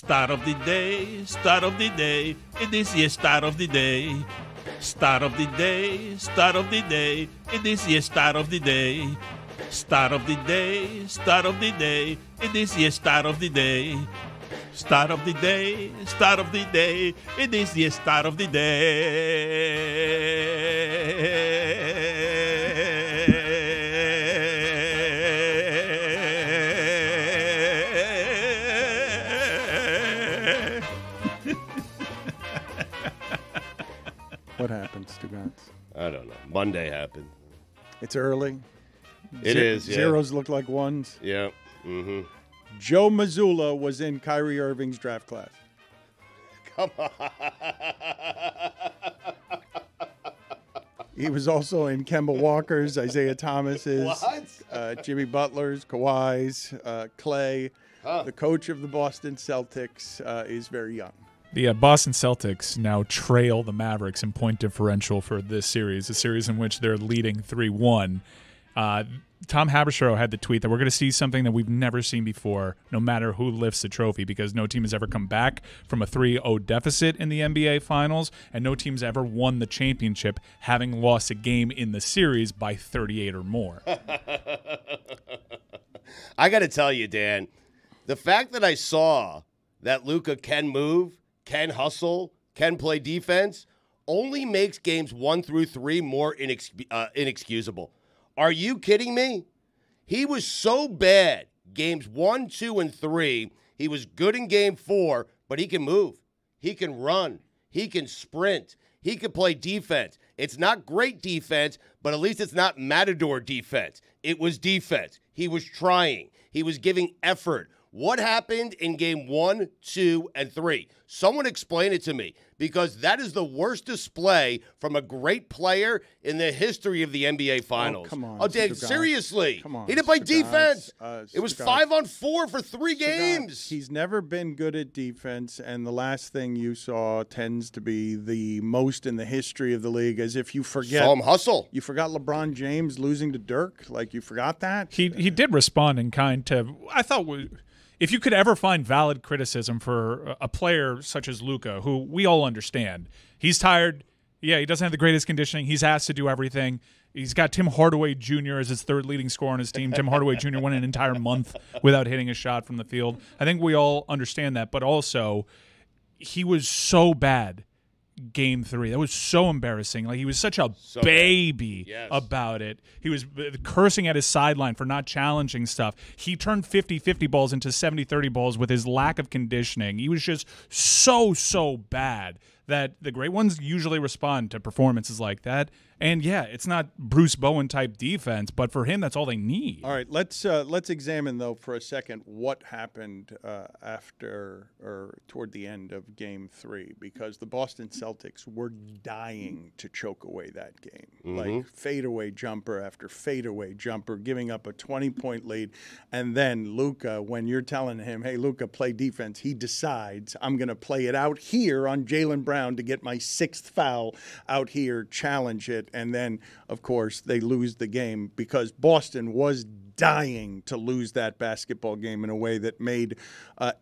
Start of the day, start of the day. It is the start of the day. Start of the day, start of the day. It is the start of the day. Start of the day, start of the day. It is the start of the day. Start of the day, start of the day. It is the start of the day. What happened, Stugotz? I don't know. Monday happened. It's early. It is, yeah. Zeros look like ones. Yeah. Mm-hmm. Joe Mazzulla was in Kyrie Irving's draft class. Come on. He was also in Kemba Walker's, Isaiah Thomas's, Jimmy Butler's, Kawhi's, Clay. The coach of the Boston Celtics is very young. The Boston Celtics now trail the Mavericks in point differential for this series, a series in which they're leading 3-1. Tom Haberstroh had the tweet that we're going to see something that we've never seen before, no matter who lifts the trophy, because no team has ever come back from a 3-0 deficit in the NBA Finals, and no team's ever won the championship having lost a game in the series by 38 or more. I got to tell you, Dan, the fact that I saw that Luka can move, can hustle, can play defense, only makes games 1 through 3 more inexcusable. Are you kidding me? He was so bad games 1, 2, and 3. He was good in game 4, but he can move. He can run. He can sprint. He can play defense. It's not great defense, but at least it's not Matador defense. It was defense. He was trying. He was giving effort. What happened in game 1, 2, and 3? Someone explain it to me, because that is the worst display from a great player in the history of the NBA Finals. Oh, come on. Oh, Dan, seriously. Come on. He didn't play defense. It was Stugotz. 5-on-4 for 3 games. He's never been good at defense, and the last thing you saw tends to be the most in the history of the league, as if you forget. Saw him hustle. You forgot LeBron James losing to Dirk? Like, you forgot that? He did respond in kind to, I thought, if you could ever find valid criticism for a player such as Luka, who we all understand, he's tired. Yeah, he doesn't have the greatest conditioning. He's asked to do everything. He's got Tim Hardaway Jr. as his third leading scorer on his team. Tim Hardaway Jr. went an entire month without hitting a shot from the field. I think we all understand that, but also he was so bad game 3. That was so embarrassing. Like, he was such a baby about it. He was cursing at his sideline for not challenging stuff. He turned 50-50 balls into 70-30 balls with his lack of conditioning. He was just so bad that the great ones usually respond to performances like that. And yeah, it's not Bruce Bowen type defense, but for him, that's all they need. All right, let's examine though for a second what happened after or toward the end of Game 3, because the Boston Celtics were dying to choke away that game, like fadeaway jumper after fadeaway jumper, giving up a 20-point lead, and then Luka, when you're telling him, "Hey, Luka, play defense," he decides, "I'm going to play it out here on Jaylen Brown to get my 6th foul out here, challenge it." And then, of course, they lose the game because Boston was dying to lose that basketball game in a way that made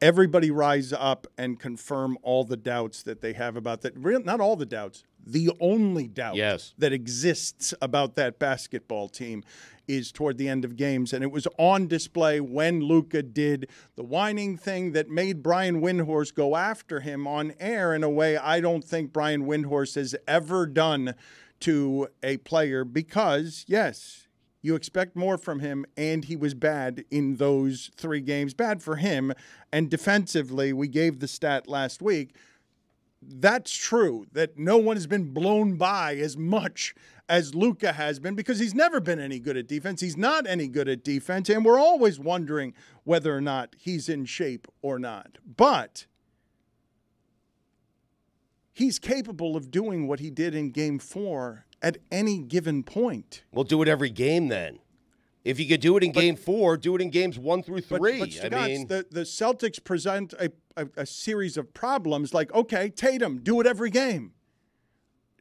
everybody rise up and confirm all the doubts that they have about that. Not all the doubts. The only doubt that exists about that basketball team is toward the end of games. And it was on display when Luka did the whining thing that made Brian Windhorst go after him on air in a way I don't think Brian Windhorst has ever done to a player, because, yes, you expect more from him, and he was bad in those 3 games. Bad for him. And defensively, we gave the stat last week. That's true, that no one has been blown by as much as Luka has been, because he's never been any good at defense. He's not any good at defense, and we're always wondering whether or not he's in shape or not. But he's capable of doing what he did in Game 4 at any given point. We'll do it every game then. If you could do it in Game 4, do it in games 1 through 3. But Stugotz, the Celtics present a series of problems like, okay, Tatum, do it every game.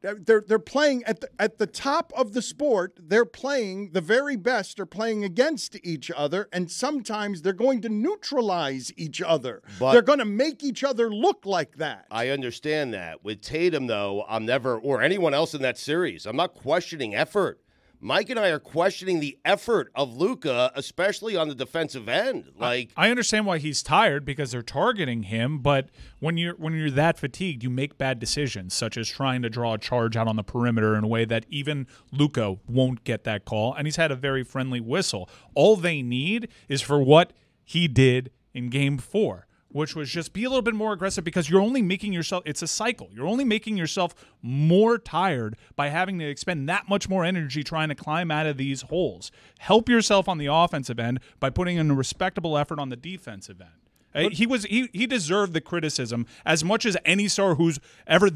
They're playing at the top of the sport. They're playing, the very best are playing against each other, and sometimes they're going to neutralize each other. But they're going to make each other look like that. I understand that. With Tatum, though, I'm never, or anyone else in that series, I'm not questioning effort. Mike and I are questioning the effort of Luka, especially on the defensive end. I understand why he's tired because they're targeting him, but when you're that fatigued, you make bad decisions, such as trying to draw a charge out on the perimeter in a way that even Luka won't get that call, and he's had a very friendly whistle. All they need is for what he did in Game 4, which was just be a little bit more aggressive, because you're only making yourself – it's a cycle. You're only making yourself more tired by having to expend that much more energy trying to climb out of these holes. Help yourself on the offensive end by putting in a respectable effort on the defensive end. He deserved the criticism as much as any star who's ever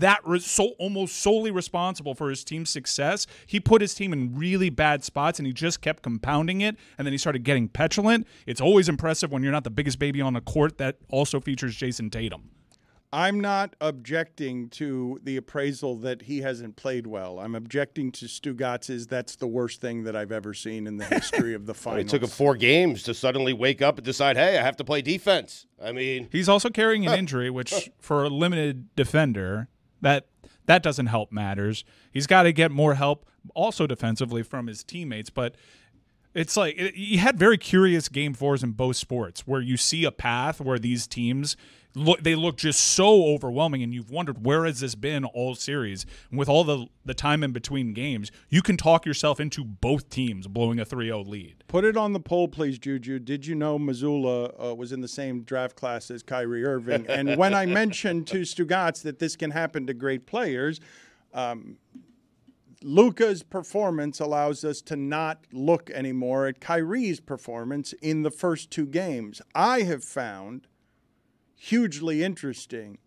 almost solely responsible for his team's success. He put his team in really bad spots, and he just kept compounding it, and then he started getting petulant. It's always impressive when you're not the biggest baby on the court that also features Jason Tatum. I'm not objecting to the appraisal that he hasn't played well. I'm objecting to Stugotz's that's the worst thing that I've ever seen in the history of the finals. It took him 4 games to suddenly wake up and decide, hey, I have to play defense. I mean, he's also carrying an injury, which for a limited defender, that doesn't help matters. He's got to get more help also defensively from his teammates, but it's like you had very curious Game 4s in both sports where you see a path where these teams look just so overwhelming, and you've wondered, where has this been all series? And with all the time in between games, you can talk yourself into both teams blowing a 3-0 lead. Put it on the poll, please, Juju. Did you know Mazzulla was in the same draft class as Kyrie Irving? And when I mentioned to Stugotz that this can happen to great players, Luka's performance allows us to not look anymore at Kyrie's performance in the first 2 games. I have found hugely interesting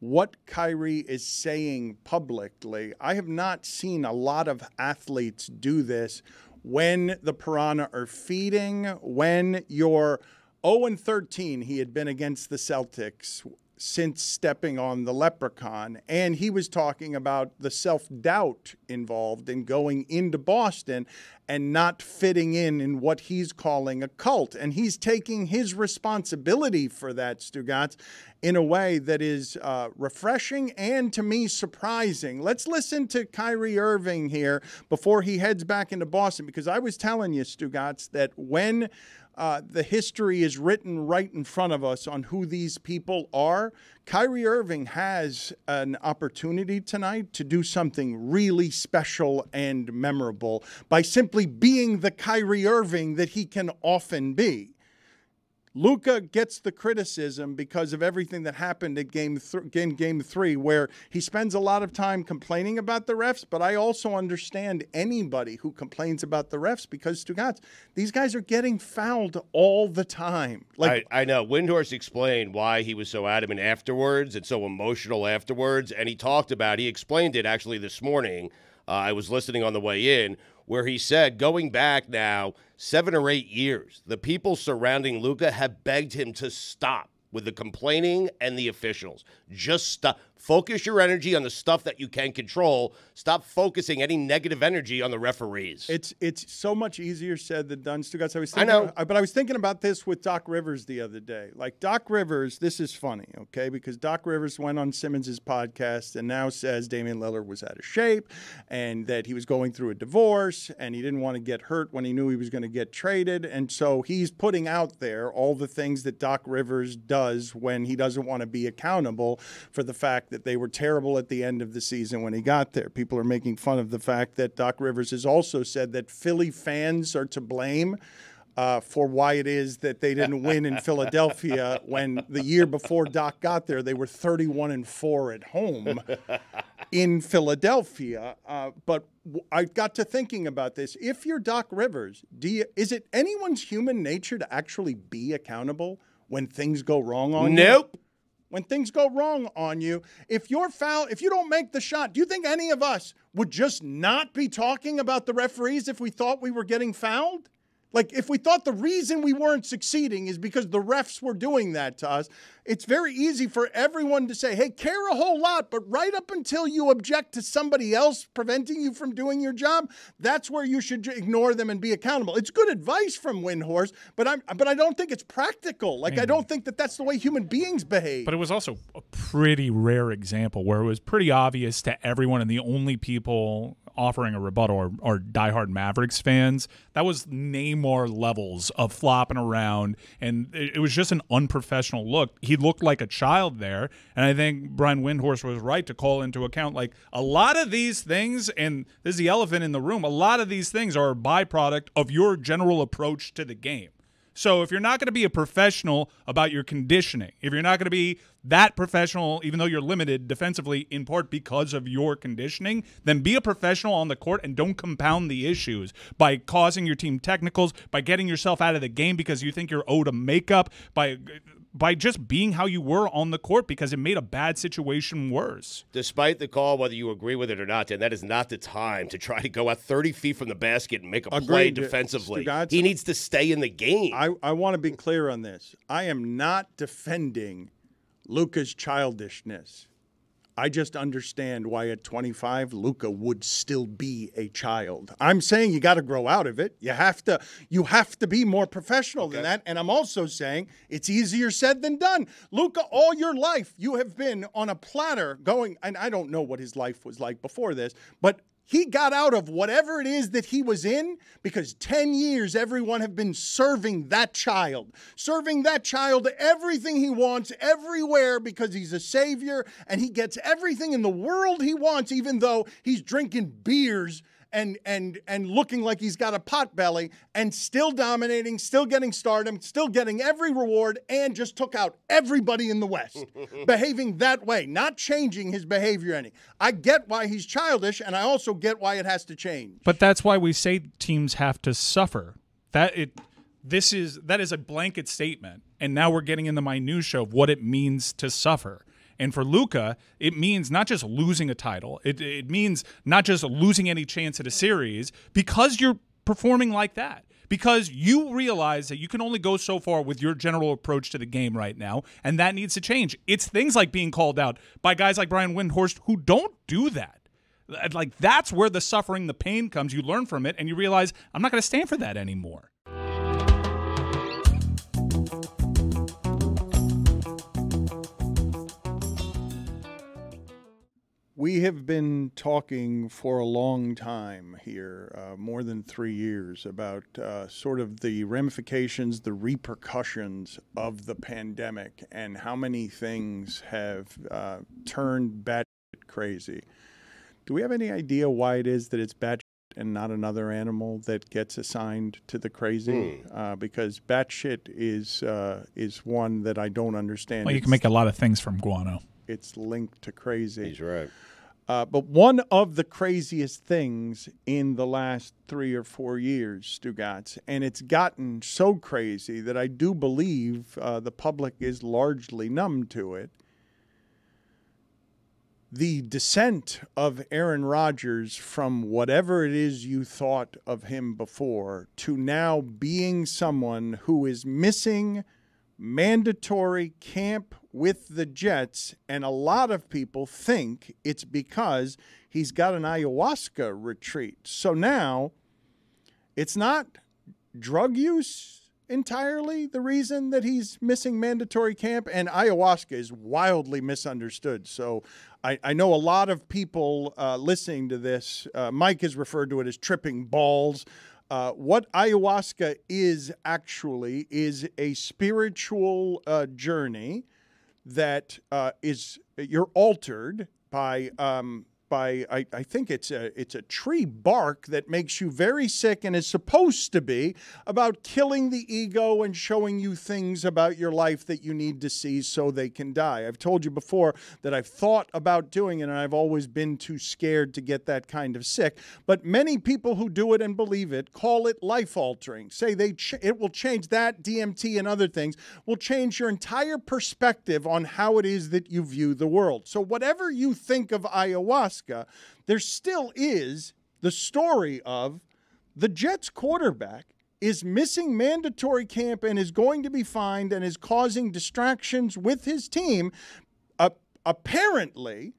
what Kyrie is saying publicly. I have not seen a lot of athletes do this when the Piranha are feeding, when you're 0-13. He had been against the Celtics since stepping on the Leprechaun, and he was talking about the self-doubt involved in going into Boston and not fitting in what he's calling a cult. And he's taking his responsibility for that, Stugotz, in a way that is refreshing and, to me, surprising. Let's listen to Kyrie Irving here before he heads back into Boston, because I was telling you, Stugotz, that when the history is written right in front of us on who these people are, Kyrie Irving has an opportunity tonight to do something really special and memorable by simply being the Kyrie Irving that he can often be. Luka gets the criticism because of everything that happened at Game 3, where he spends a lot of time complaining about the refs, but I also understand anybody who complains about the refs because, Stugotz, these guys are getting fouled all the time. I know. Windhorst explained why he was so adamant afterwards and so emotional afterwards, and he explained it actually this morning. I was listening on the way in, where he said, going back now 7 or 8 years, the people surrounding Luka have begged him to stop with the complaining and the officials. Just stop. Focus your energy on the stuff that you can control. Stop focusing any negative energy on the referees. It's so much easier said than done, Stugotz. But I was thinking about this with Doc Rivers the other day. Like, Doc Rivers, this is funny, okay? Because Doc Rivers went on Simmons' podcast and now says Damian Lillard was out of shape and that he was going through a divorce and he didn't want to get hurt when he knew he was going to get traded. And so he's putting out there all the things that Doc Rivers does when he doesn't want to be accountable for the fact that they were terrible at the end of the season when he got there. People are making fun of the fact that Doc Rivers has also said that Philly fans are to blame for why it is that they didn't win in Philadelphia when the year before Doc got there, they were 31-4 at home in Philadelphia. But I got to thinking about this. If you're Doc Rivers, is it anyone's human nature to actually be accountable when things go wrong on you? Nope. When things go wrong on you, if you're fouled, if you don't make the shot, do you think any of us would just not be talking about the referees if we thought we were getting fouled? Like, if we thought the reason we weren't succeeding is because the refs were doing that to us, it's very easy for everyone to say, hey, care a whole lot, but right up until you object to somebody else preventing you from doing your job, that's where you should ignore them and be accountable. It's good advice from Windhorst, but I don't think it's practical. Like, I don't think that that's the way human beings behave. But it was also a pretty rare example where it was pretty obvious to everyone, and the only people offering a rebuttal are diehard Mavericks fans. That was Neymar levels of flopping around, and it was just an unprofessional look. He looked like a child there, and I think Brian Windhorst was right to call into account, like, a lot of these things, and this is the elephant in the room, a lot of these things are a byproduct of your general approach to the game. So if you're not going to be a professional about your conditioning, if you're not going to be that professional, even though you're limited defensively in part because of your conditioning, then be a professional on the court and don't compound the issues by causing your team technicals, by getting yourself out of the game because you think you're owed a makeup, by just being how you were on the court because it made a bad situation worse. Despite the call, whether you agree with it or not, Dan, that is not the time to try to go out 30 feet from the basket and make a play defensively. Stugotz, he needs to stay in the game. I want to be clear on this. I am not defending Luka's childishness. I just understand why at 25, Luka would still be a child. I'm saying you got to grow out of it. You have to be more professional than that. And I'm also saying it's easier said than done. Luka, all your life, you have been on a platter going, and I don't know what his life was like before this, but he got out of whatever it is that he was in because 10 years everyone have been serving that child everything he wants everywhere because he's a savior and he gets everything in the world he wants even though he's drinking beers and looking like he's got a pot belly and still dominating, still getting stardom, still getting every reward, and just took out everybody in the West. Behaving that way, not changing his behavior any. I get why he's childish, and I also get why it has to change. But that's why we say teams have to suffer. That is a blanket statement, and now we're getting in the minutia of what it means to suffer. And for Luka, it means not just losing a title. It means not just losing any chance at a series because you're performing like that. Because you realize that you can only go so far with your general approach to the game right now, and that needs to change. It's things like being called out by guys like Brian Windhorst who don't do that. Like, that's where the suffering, the pain comes. You learn from it, and you realize, I'm not going to stand for that anymore. We have been talking for a long time here, more than 3 years, about sort of the ramifications, the repercussions of the pandemic and how many things have turned batshit crazy. Do we have any idea why it is that it's batshit and not another animal that gets assigned to the crazy? Because batshit is one that I don't understand. Well, you can make a lot of things from guano. It's linked to crazy. He's right. But one of the craziest things in the last 3 or 4 years, Stugotz, and it's gotten so crazy that I do believe the public is largely numb to it, the descent of Aaron Rodgers from whatever it is you thought of him before to now being someone who is missing mandatory camp with the Jets, and a lot of people think it's because he's got an ayahuasca retreat. So now it's not drug use entirely the reason that he's missing mandatory camp, and ayahuasca is wildly misunderstood. So I know a lot of people listening to this, Mike has referred to it as tripping balls. What ayahuasca is actually is a spiritual journey that you're altered by I think it's a tree bark that makes you very sick and is supposed to be about killing the ego and showing you things about your life that you need to see so they can die. I've told you before that I've thought about doing it and I've always been too scared to get that kind of sick. But many people who do it and believe it call it life-altering. Say it will change that, DMT and other things, will change your entire perspective on how it is that you view the world. So whatever you think of ayahuasca, there still is the story of the Jets quarterback is missing mandatory camp and is going to be fined and is causing distractions with his team, apparently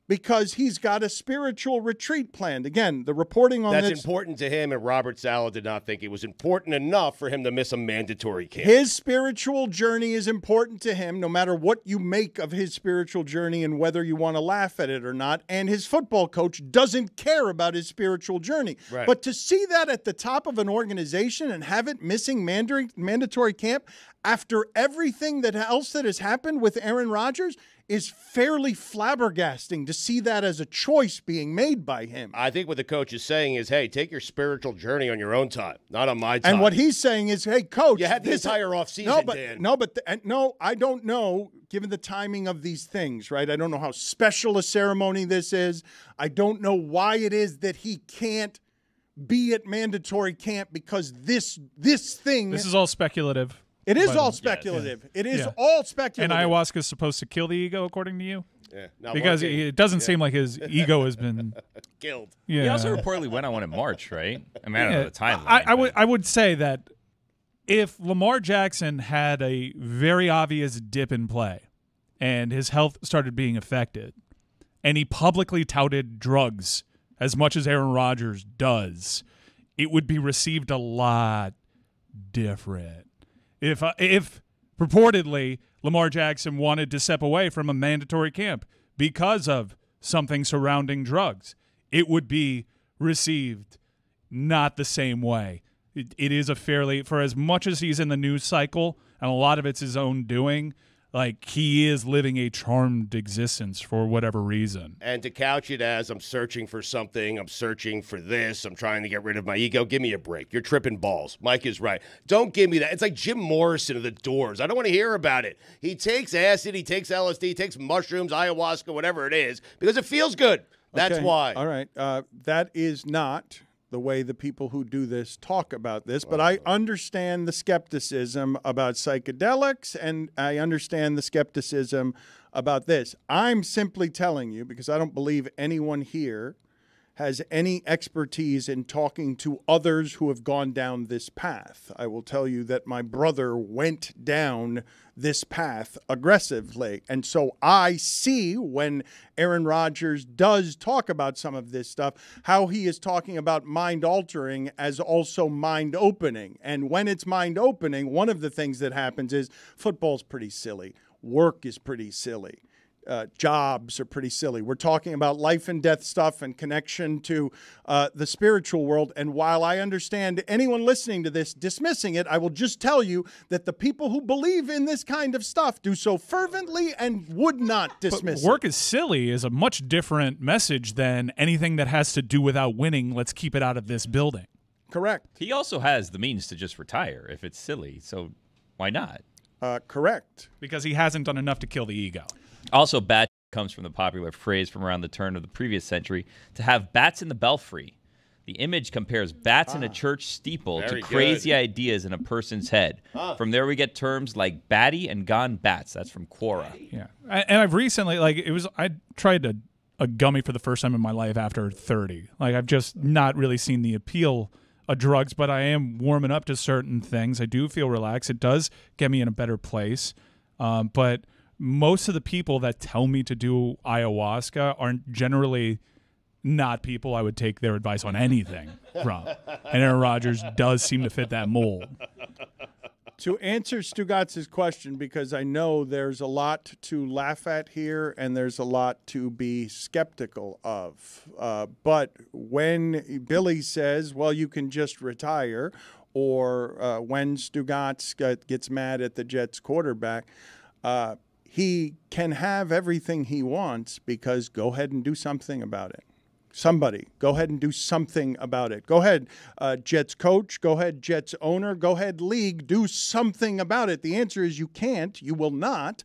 because he's got a spiritual retreat planned. Again, the reporting on That's this... important to him, and Robert Saleh did not think it was important enough for him to miss a mandatory camp. His spiritual journey is important to him, no matter what you make of his spiritual journey and whether you want to laugh at it or not. And his football coach doesn't care about his spiritual journey. Right. But to see that at the top of an organization and have it missing mandatory camp after everything else that has happened with Aaron Rodgers is fairly flabbergasting to see that as a choice being made by him. I think what the coach is saying is, hey, take your spiritual journey on your own time, not on my time. And what he's saying is, hey, coach. You had the entire offseason, Dan. No, I don't know, given the timing of these things, right? I don't know how special a ceremony this is. I don't know why it is that he can't be at mandatory camp because this thing. This is all speculative. It is all speculative. Yeah. It is all speculative. And ayahuasca is supposed to kill the ego, according to you? Yeah, because it doesn't seem like his ego has been killed. Yeah. He also reportedly went on one in March, right? I mean, I don't know the timeline. I would say that if Lamar Jackson had a very obvious dip in play and his health started being affected and he publicly touted drugs as much as Aaron Rodgers does, it would be received a lot different. If purportedly Lamar Jackson wanted to step away from a mandatory camp because of something surrounding drugs, it would be received not the same way. It is a fairly, for as much as he's in the news cycle, and a lot of it's his own doing, like he is living a charmed existence for whatever reason. And to couch it as I'm searching for something, I'm searching for this, I'm trying to get rid of my ego, give me a break. You're tripping balls. Mike is right. Don't give me that. It's like Jim Morrison of the Doors. I don't want to hear about it. He takes acid, he takes LSD, he takes mushrooms, ayahuasca, whatever it is, because it feels good. That's why. All right. That is not the way the people who do this talk about this, but I understand the skepticism about psychedelics, and I understand the skepticism about this. I'm simply telling you, because I don't believe anyone here has any expertise in talking to others who have gone down this path. I will tell you that my brother went down this path aggressively. And so I see when Aaron Rodgers does talk about some of this stuff, how he is talking about mind-altering as also mind-opening. And when it's mind-opening, one of the things that happens is football's pretty silly. Work is pretty silly. Jobs are pretty silly. We're talking about life and death stuff and connection to the spiritual world. And while I understand anyone listening to this dismissing it, I will just tell you that the people who believe in this kind of stuff do so fervently and would not dismiss it. Work is silly is a much different message than anything that has to do without winning. Let's keep it out of this building. Correct. He also has the means to just retire if it's silly. So why not? Correct. Because he hasn't done enough to kill the ego. Also, bat comes from the popular phrase from around the turn of the previous century, to have bats in the belfry. The image compares bats in a church steeple to crazy ideas in a person's head. From there we get terms like batty and gone bats. That's from Quora. Yeah. And I've recently, I tried a gummy for the first time in my life after 30. Like, I've just not really seen the appeal of drugs, but I am warming up to certain things. I do feel relaxed. It does get me in a better place. But most of the people that tell me to do ayahuasca are generally not people I would take their advice on anything from. And Aaron Rodgers does seem to fit that mold. To answer Stugotz's question, because I know there's a lot to laugh at here and there's a lot to be skeptical of. But when Billy says, well, you can just retire, or when Stugotz gets mad at the Jets quarterback, he can have everything he wants because go ahead and do something about it. Somebody, go ahead and do something about it. Go ahead, Jets coach. Go ahead, Jets owner. Go ahead, league. Do something about it. The answer is you can't. You will not.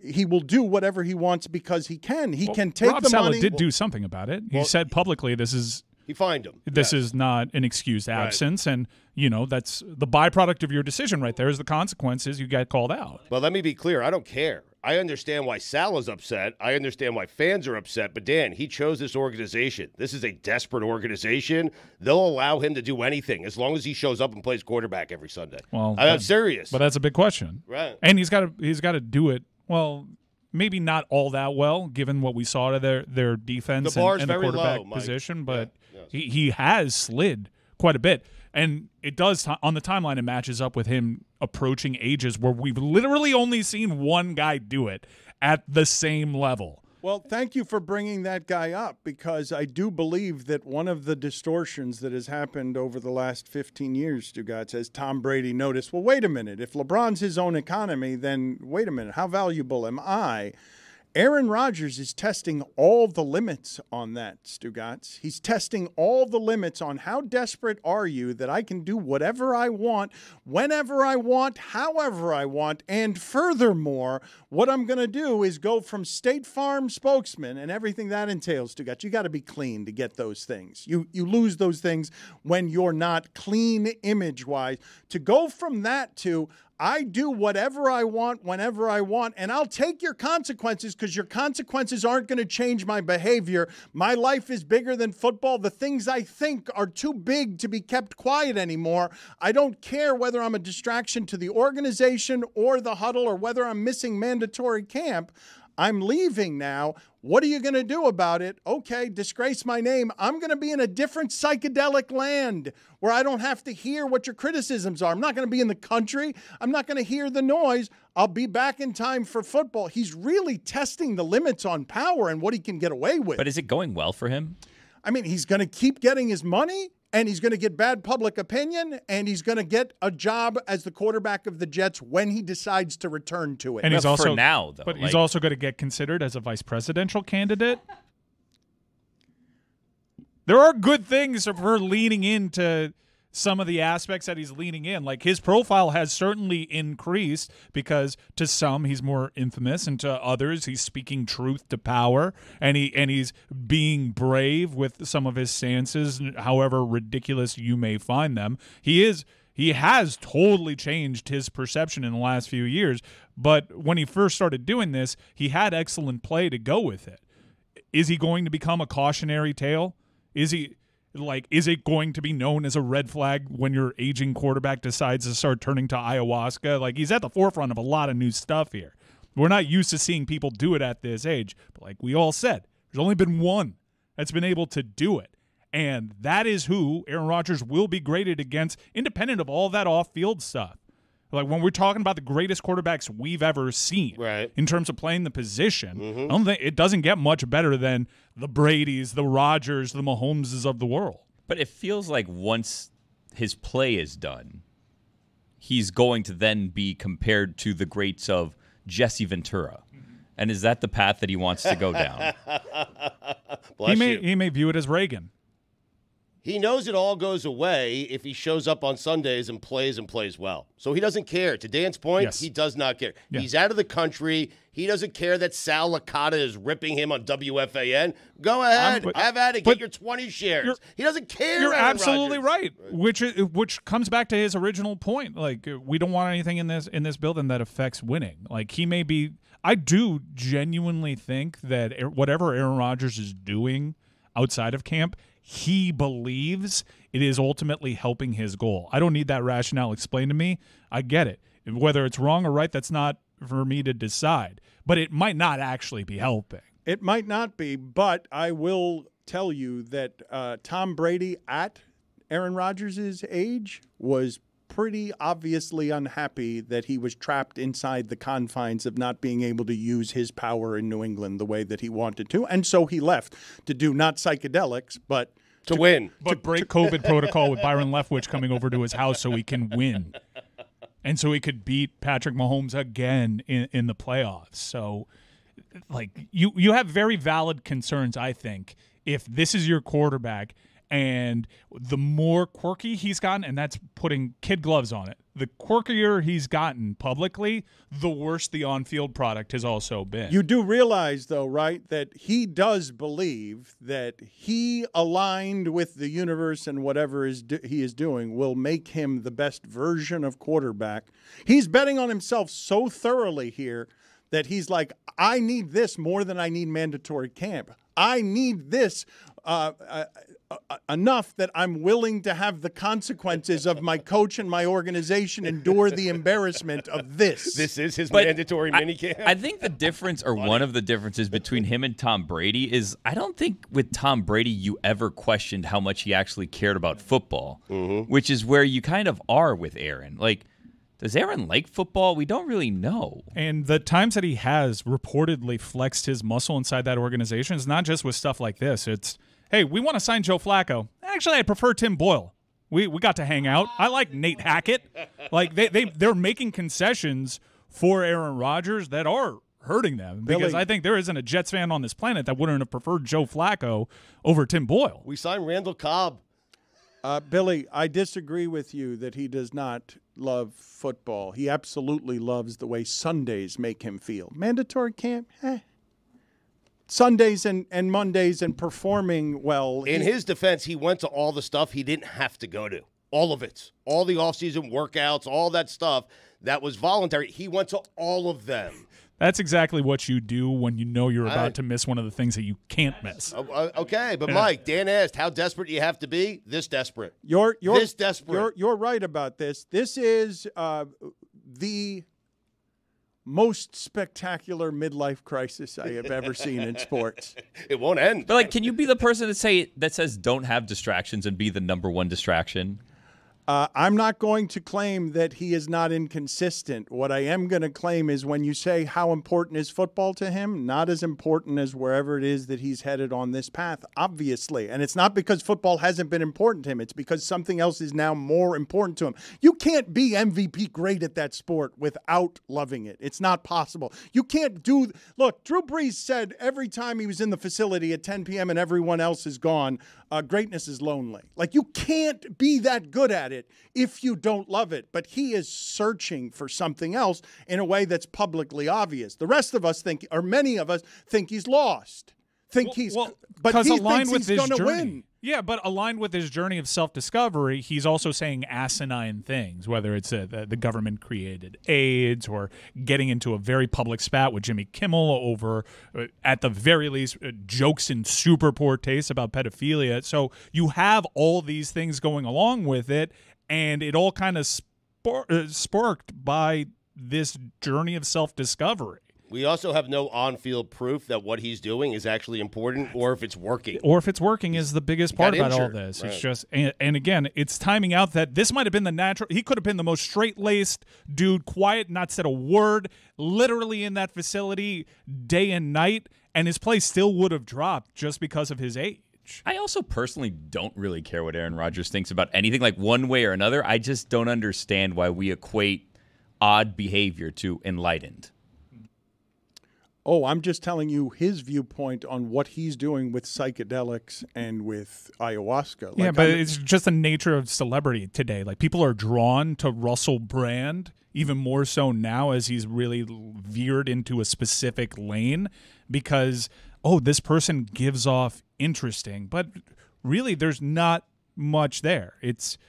He will do whatever he wants because he can. He can take Rob the Saleh money. did do something about it. He said publicly this is... He fined him. This is not an excused absence, and, that's the byproduct of your decision right there is the consequences you get called out. Well, let me be clear. I don't care. I understand why Sal is upset. I understand why fans are upset. But, Dan, he chose this organization. This is a desperate organization. They'll allow him to do anything as long as he shows up and plays quarterback every Sunday. Well, I'm serious. But that's a big question. Right. And he's got to do it, well, maybe not all that well, given what we saw to their defense and the quarterback position. But he has slid quite a bit. And it does, on the timeline, it matches up with him approaching ages where we've literally only seen one guy do it at the same level. Well, thank you for bringing that guy up, because I do believe that one of the distortions that has happened over the last 15 years, Stugotz, as Tom Brady noticed, well, wait a minute. If LeBron's his own economy, then wait a minute. How valuable am I? Aaron Rodgers is testing all the limits on that, Stugotz. He's testing all the limits on how desperate are you that I can do whatever I want, whenever I want, however I want. And furthermore, what I'm going to do is go from State Farm spokesman and everything that entails, Stugotz. You got to be clean to get those things. You lose those things when you're not clean image-wise. To go from that to I do whatever I want, whenever I want, and I'll take your consequences because your consequences aren't going to change my behavior. My life is bigger than football. The things I think are too big to be kept quiet anymore. I don't care whether I'm a distraction to the organization or the huddle or whether I'm missing mandatory camp. I'm leaving now. What are you going to do about it? Okay, disgrace my name. I'm going to be in a different psychedelic land where I don't have to hear what your criticisms are. I'm not going to be in the country. I'm not going to hear the noise. I'll be back in time for football. He's really testing the limits on power and what he can get away with. But is it going well for him? I mean, he's going to keep getting his money, and he's going to get bad public opinion, and he's going to get a job as the quarterback of the Jets when he decides to return to it. And he's for also now, though. But he's also going to get considered as a vice presidential candidate. There are good things for leaning into some of the aspects that he's leaning in. Like, his profile has certainly increased because to some he's more infamous, and to others he's speaking truth to power, and he's being brave with some of his stances, however ridiculous you may find them. He has totally changed his perception in the last few years, but when he first started doing this, he had excellent play to go with it. Is he going to become a cautionary tale? Is it going to be known as a red flag when your aging quarterback decides to start turning to ayahuasca? Like, he's at the forefront of a lot of new stuff here. We're not used to seeing people do it at this age. But like we all said, there's only been one that's been able to do it. And that is who Aaron Rodgers will be graded against, independent of all that off-field stuff. Like, when we're talking about the greatest quarterbacks we've ever seen, right, in terms of playing the position, I don't think it doesn't get much better than the Bradys, the Rodgers, the Mahomeses of the world. But it feels like once his play is done, he's going to then be compared to the greats of Jesse Ventura. And is that the path that he wants to go down? He may view it as Reagan. He knows it all goes away if he shows up on Sundays and plays well. So he doesn't care. To Dan's point, Yes. He does not care. Yeah. He's out of the country. He doesn't care that Sal Licata is ripping him on WFAN. Go ahead. Have at it. Get your 20 shares. He doesn't care. You're Aaron absolutely Rodgers. right. Which comes back to his original point. Like, we don't want anything in this building that affects winning. Like, he may be. I do genuinely think that whatever Aaron Rodgers is doing outside of camp, he believes it is ultimately helping his goal. I don't need that rationale explained to me. I get it. Whether it's wrong or right, that's not for me to decide. But it might not actually be helping. It might not be, but I will tell you that Tom Brady at Aaron Rodgers' age was pretty obviously unhappy that he was trapped inside the confines of not being able to use his power in New England the way that he wanted to. And so he left to do not psychedelics, but to win. But break COVID protocol with Byron Leftwich coming over to his house so he can win. And so he could beat Patrick Mahomes again in the playoffs. So, like, you have very valid concerns, I think, if this is your quarterback. And the more quirky he's gotten, and that's putting kid gloves on it, the quirkier he's gotten publicly, the worse the on-field product has also been. You do realize, though, right, that he does believe that he aligned with the universe and whatever he is doing will make him the best version of quarterback. He's betting on himself so thoroughly here that he's like, I need this more than I need mandatory camp. I need this enough that I'm willing to have the consequences of my coach and my organization endure the embarrassment of this. This is his mandatory minicamp. I think the difference, or one of the differences between him and Tom Brady is I don't think with Tom Brady you ever questioned how much he actually cared about football, which is where you kind of are with Aaron. Like, does Aaron like football? We don't really know. And the times that he has reportedly flexed his muscle inside that organization is not just with stuff like this. It's, hey, we want to sign Joe Flacco. Actually, I prefer Tim Boyle. We got to hang out. I like Nate Hackett. Like they're making concessions for Aaron Rodgers that are hurting them, because I think there isn't a Jets fan on this planet that wouldn't have preferred Joe Flacco over Tim Boyle. We signed Randall Cobb. Billy, I disagree with you that he does not love football. He absolutely loves the way Sundays make him feel. Mandatory camp, Sundays and Mondays and performing well. In his defense, he went to all the stuff he didn't have to go to. All of it. All the offseason workouts, all that stuff that was voluntary. He went to all of them. That's exactly what you do when you know you're about to miss one of the things that you can't miss. Okay, but Mike, Dan asked, how desperate do you have to be? This desperate. You're this desperate. You're right about this. This is the most spectacular midlife crisis I have ever seen in sports. It won't end. But, like, can you be the person that says don't have distractions and be the number one distraction? I'm not going to claim that he is not inconsistent. What I am going to claim is when you say how important is football to him, not as important as wherever it is that he's headed on this path, obviously. And it's not because football hasn't been important to him. It's because something else is now more important to him. You can't be MVP great at that sport without loving it. It's not possible. You can't do – look, Drew Brees said every time he was in the facility at 10 p.m. and everyone else is gone, greatness is lonely. Like, you can't be that good at it if you don't love it. But he is searching for something else in a way that's publicly obvious. The rest of us think, or many of us think, he's lost. But he thinks he's going to win. Yeah, but aligned with his journey of self-discovery, he's also saying asinine things, whether it's the government-created AIDS or getting into a very public spat with Jimmy Kimmel over, at the very least, jokes in super poor taste about pedophilia. So you have all these things going along with it, and it all kind of sparked by this journey of self-discovery. We also have no on-field proof that what he's doing is actually important, or if it's working. Or if it's working is the biggest part about all this. Right. It's just, and again, it's timing out that this might have been the natural. He could have been the most straight-laced dude, quiet, not said a word, literally in that facility day and night, and his play still would have dropped just because of his age. I also personally don't really care what Aaron Rodgers thinks about anything, like one way or another. I just don't understand why we equate odd behavior to enlightened. Oh, I'm just telling you his viewpoint on what he's doing with psychedelics and with ayahuasca. Yeah, but it's just the nature of celebrity today. Like, people are drawn to Russell Brand even more so now as he's really veered into a specific lane because, oh, this person gives off interesting. But really, there's not much there. It's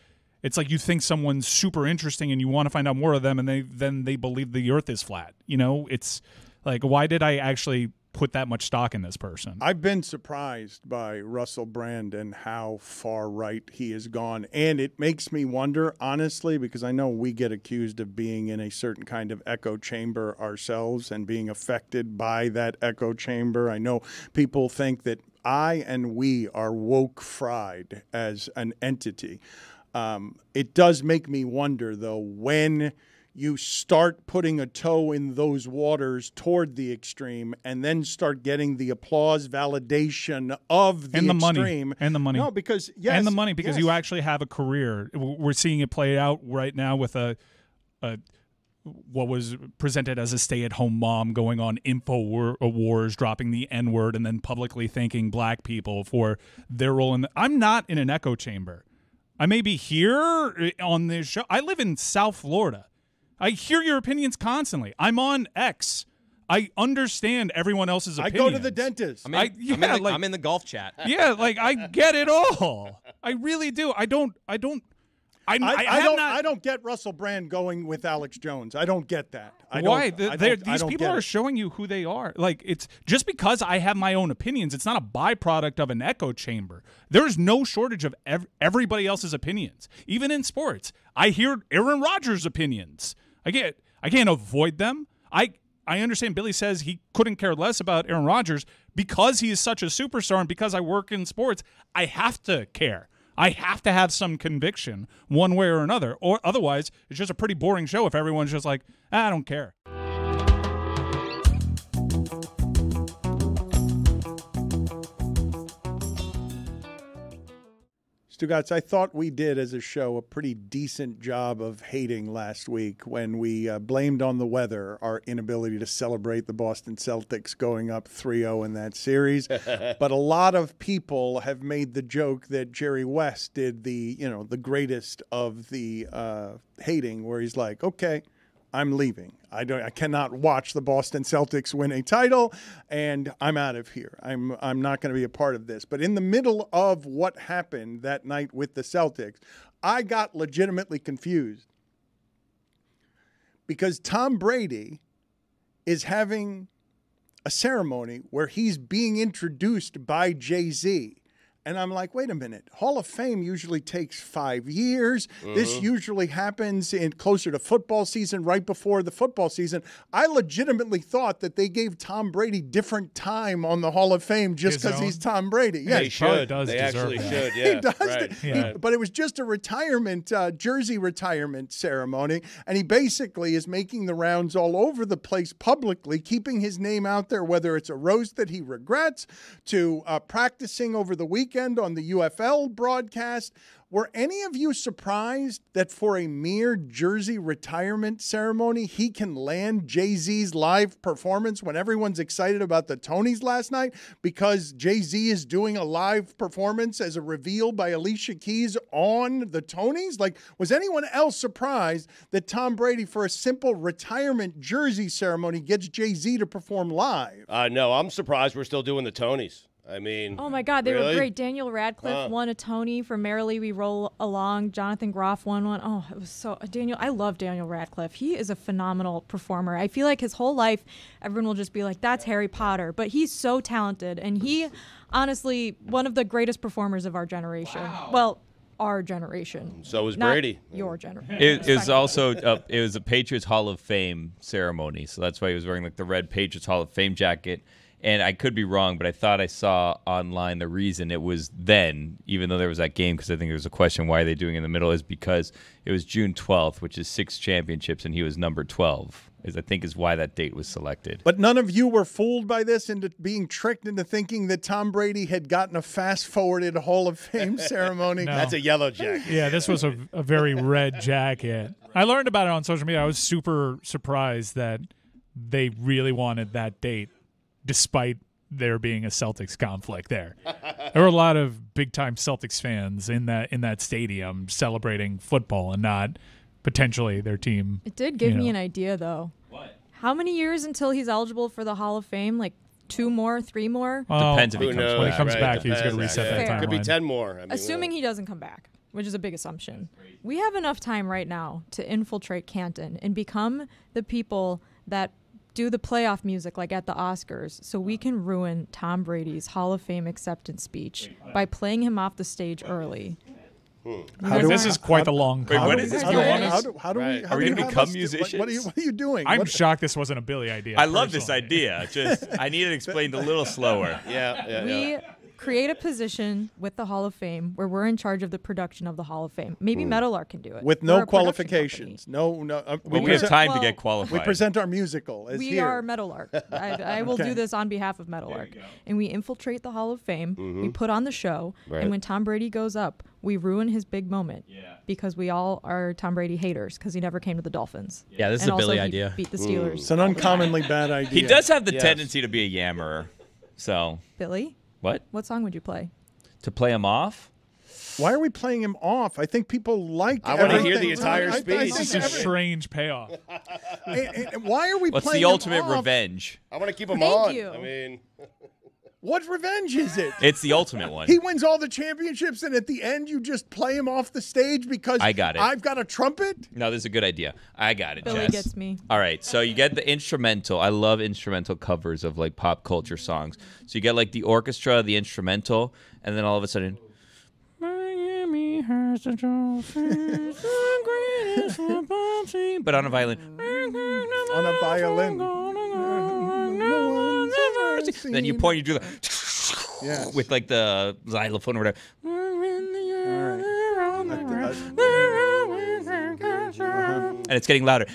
like you think someone's super interesting and you want to find out more of them, and then they believe the earth is flat. You know, it's like, why did I actually put that much stock in this person? I've been surprised by Russell Brand and how far right he has gone. And it makes me wonder, honestly, because I know we get accused of being in a certain kind of echo chamber ourselves and being affected by that echo chamber. I know people think that I and we are woke fried as an entity. It does make me wonder, though, when you start putting a toe in those waters toward the extreme and then start getting the applause validation of the extreme. And the money. No, because, yes. And the money, because you actually have a career. We're seeing it play out right now with what was presented as a stay-at-home mom going on InfoWars, dropping the N-word, and then publicly thanking black people for their role in I'm not in an echo chamber. I may be here on this show. I live in South Florida. I hear your opinions constantly. I'm on X. I understand everyone else's opinions. I go to the dentist. I'm in the golf chat. Yeah, like, I get it all. I really do. I don't I don't get Russell Brand going with Alex Jones. I don't get that. Why? These people are showing you who they are. Like, it's just because I have my own opinions, it's not a byproduct of an echo chamber. There's no shortage of everybody else's opinions. Even in sports, I hear Aaron Rodgers' opinions. I can't avoid them. I understand Billy says he couldn't care less about Aaron Rodgers because he is such a superstar and because I work in sports. I have to care. I have to have some conviction one way or another, or otherwise it's just a pretty boring show if everyone's just like, I don't care. Stugotz, I thought we did as a show a pretty decent job of hating last week when we blamed on the weather our inability to celebrate the Boston Celtics going up 3-0 in that series. But a lot of people have made the joke that Jerry West did the greatest of the hating, where he's like, okay, I'm leaving. I cannot watch the Boston Celtics win a title, and I'm out of here. I'm not going to be a part of this. But in the middle of what happened that night with the Celtics, I got legitimately confused because Tom Brady is having a ceremony where he's being introduced by Jay-Z. And I'm like, wait a minute. Hall of Fame usually takes 5 years. This usually happens in closer to football season, right before the football season. I legitimately thought that they gave Tom Brady different time on the Hall of Fame just because he's Tom Brady. Yeah, they should. They actually should. He Yeah, does. right. But it was just a retirement, jersey retirement ceremony. And he basically is making the rounds all over the place publicly, keeping his name out there, whether it's a roast that he regrets to practicing over the weekend on the UFL broadcast. Were any of you surprised that for a mere jersey retirement ceremony, he can land Jay-Z's live performance when everyone's excited about the Tonys last night because Jay-Z is doing a live performance as a reveal by Alicia Keys on the Tonys? Like, was anyone else surprised that Tom Brady, for a simple retirement jersey ceremony, gets Jay-Z to perform live? No, I'm surprised we're still doing the Tonys. I mean, oh my God, they really? were great. Daniel Radcliffe won a Tony for Merrily We Roll Along. Jonathan Groff won one. Oh, it was so I love Daniel Radcliffe. He is a phenomenal performer. I feel like his whole life, everyone will just be like, "That's Harry Potter," but he's so talented, and he, honestly, one of the greatest performers of our generation. Wow. Well, our generation. So was not Brady. Your generation. It was also it was a Patriots Hall of Fame ceremony, so that's why he was wearing like the red Patriots Hall of Fame jacket. And I could be wrong, but I thought I saw online the reason it was then, even though there was that game, because I think there was a question why are they doing it in the middle, is because it was June 12th, which is 6 championships, and he was number 12, I think is why that date was selected. But none of you were fooled by this into being tricked into thinking that Tom Brady had gotten a fast-forwarded Hall of Fame ceremony? No. That's a yellow jacket. Yeah, this was a very red jacket. I learned about it on social media. I was super surprised that they really wanted that date, despite there being a Celtics conflict there. There were a lot of big-time Celtics fans in that stadium celebrating football and not potentially their team. It did give me an idea, though. What? How many years until he's eligible for the Hall of Fame? Like 2 more, 3 more? Depends if he Who comes knows? back. When he comes Right, back, he's depends. going to reset that Fair. timeline. Could be 10 more. I mean, Assuming he doesn't come back, which is a big assumption. We have enough time right now to infiltrate Canton and become the people that do the playoff music like at the Oscars, so we can ruin Tom Brady's Hall of Fame acceptance speech by playing him off the stage early. This is quite the long Wait, what is this? How do we? Are we going to become musicians? What are you doing? I'm shocked this wasn't a Billy idea. I love this personally. idea. Just I need it explained a little slower. We create a position with the Hall of Fame where we're in charge of the production of the Hall of Fame. Maybe Meadowlark can do it. With We're no a production qualifications. company. No. We have time to get We qualified. present our musical as We here. are Meadowlark. I will do this on behalf of Meadowlark. And we infiltrate the Hall of Fame. We put on the show. Right. And when Tom Brady goes up, we ruin his big moment. Because we all are Tom Brady haters because he never came to the Dolphins. Yeah, this is And a Billy also he idea. beat the Steelers. It's an uncommonly bad idea. He does have the Yes. tendency to be a yammerer. So Billy, what? what song would you play? To play him off? Why are we playing him off? I think people like. I wanna hear everything. the entire I speech. think It's a strange payoff. Why are we What's playing the him ultimate off? revenge? I want to keep him Thank on. you. I mean, What revenge is it? It's the ultimate one. He wins all the championships, and at the end, you just play him off the stage because I got it. I've got a trumpet? No, this is a good idea. I got it, Billy Jess. gets me. All right, so you get the instrumental. I love instrumental covers of like pop culture songs. So you get like the orchestra, the instrumental, and then all of a sudden, Miami has the trophies, the greatest football team. But on a violin. On a violin. Then you point, you do the with like the xylophone or whatever. And it's getting louder.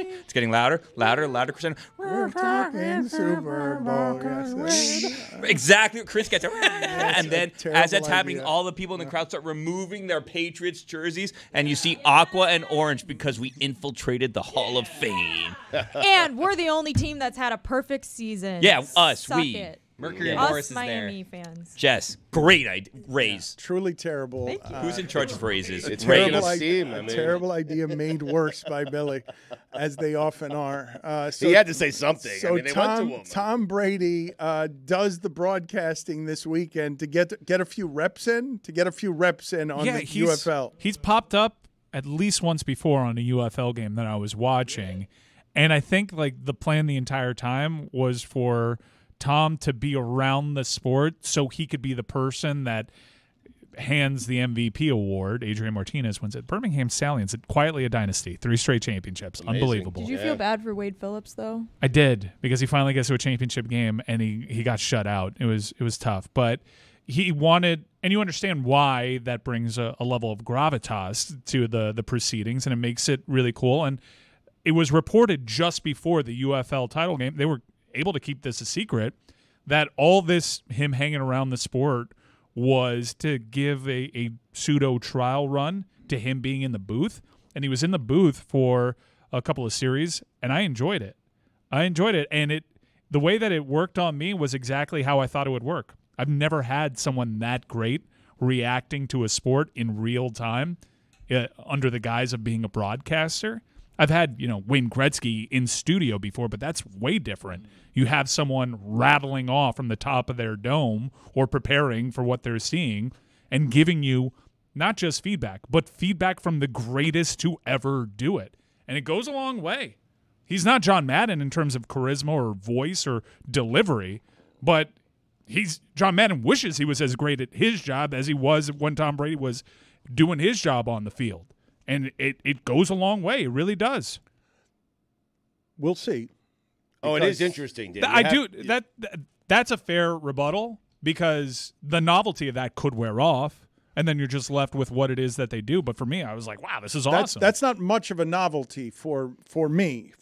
It's getting louder, louder, crescendo. We're talking Super Bowl. Yes. Exactly what Chris gets. And then as that's happening, idea. all the people in the crowd start removing their Patriots jerseys, and you see aqua and orange because we infiltrated the Hall of Fame. And we're the only team that's had a perfect season. Yeah, us, Suck we. it. Mercury Yeah. Morris Us is Miami fans. Jess, great idea. Raise. Truly terrible. Thank you. Who's in charge of raises? It's Terrible making us idea, steam. I mean, terrible idea made worse by Billy, as they often are. he had to say something. So I mean, they went to him. Tom Brady does the broadcasting this weekend to get a few reps in, on the UFL. He's popped up at least once before on a UFL game that I was watching, and I think like the plan the entire time was for Tom to be around the sport so he could be the person that hands the MVP award. Adrian Martinez wins it. Birmingham Stallions, quietly a dynasty, 3 straight championships. Amazing. Unbelievable. Did you feel bad for Wade Phillips though? I did, because he finally gets to a championship game and he got shut out. It was tough, but he wanted, and you understand why that brings a level of gravitas to the proceedings, and it makes it really cool. And it was reported just before the UFL title game, they were able to keep this a secret, that all this him hanging around the sport was to give a pseudo trial run to him being in the booth. And he was in the booth for a couple of series, and I enjoyed it. And the way that it worked on me was exactly how I thought it would work. I've never had someone that great reacting to a sport in real time under the guise of being a broadcaster. I've had, Wayne Gretzky in studio before, but that's way different. You have someone rattling off from the top of their dome or preparing for what they're seeing and giving you not just feedback, but feedback from the greatest to ever do it. And it goes a long way. He's not John Madden in terms of charisma or voice or delivery, but John Madden wishes he was as great at his job as he was when Tom Brady was doing his job on the field. And it goes a long way. It really does. We'll see. Oh, it is interesting. Dan. That's a fair rebuttal, because the novelty of that could wear off, and then you're just left with what it is that they do. But for me, I was like, wow, this is awesome. That's not much of a novelty for me.